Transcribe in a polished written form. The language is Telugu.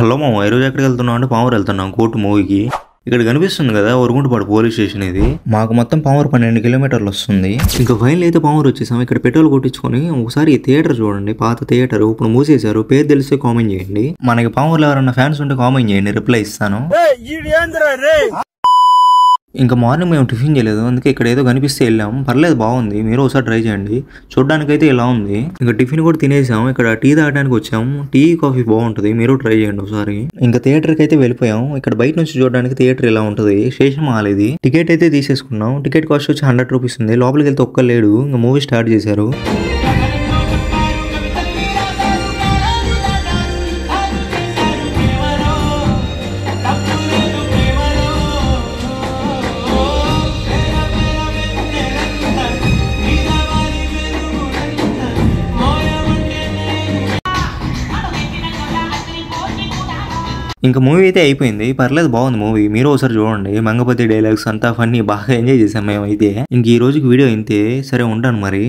హలో మామ, ఈరోజు ఎక్కడికి వెళ్తున్నాం అంటే పామూరు వెళ్తున్నాం కోర్టు మూవీకి. ఇక్కడ కనిపిస్తుంది కదా ఒరుగుంటపాడు పోలీస్ స్టేషన్. ఇది మాకు మొత్తం పామూరు 12 కిలోమీటర్లు వస్తుంది. ఇంకా ఫైనల్ అయితే పామూరు వచ్చేసాం. ఇక్కడ పెట్రోల్ కొట్టించుకొని ఒకసారి ఈ థియేటర్ చూడండి, పాత థియేటర్ ఇప్పుడు మూసేశారు. పేరు తెలిస్తే కామెంట్ చేయండి. మనకి పామూరులో ఎవరైనా ఫ్యాన్స్ ఉంటే కామెంట్ చేయండి, రిప్లై ఇస్తాను. ఇంకా మార్నింగ్ మేము టిఫిన్ చేయలేదు, అందుకే ఇక్కడ ఏదో కనిపిస్తే వెళ్ళాం. పర్లేదు, బాగుంది, మీరు ఒకసారి ట్రై చేయండి. చూడడానికైతే ఇలా ఉంది. ఇంకా టిఫిన్ కూడా తినేసాం. ఇక్కడ టీ తాగడానికి వచ్చాము. టీ కాఫీ బాగుంటుంది, మీరు ట్రై చేయండి ఒకసారి. ఇంకా థియేటర్కి అయితే వెళ్ళిపోయాం. ఇక్కడ బయట నుంచి చూడడానికి థియేటర్ ఇలా ఉంటుంది. స్టేషన్ మాల్ ఇది. టికెట్ అయితే తీసేసుకున్నాం. టికెట్ కాస్ట్ వచ్చి 100 రూపీస్ ఉంది. లోపలికి వెళ్తే ఒక్క లేడు. ఇంకా మూవీ స్టార్ట్ చేశారు. ఇంకా మూవీ అయితే అయిపోయింది. పర్లేదు, బాగుంది మూవీ, మీరు ఒకసారి చూడండి. మంగపతి డైలాగ్స్ అంతా ఫన్నీ, బాగా ఎంజాయ్ చేసాం మేమైతే. ఇంక ఈ రోజుకి వీడియో ఇంతే. సరే, ఉంటాను మరి.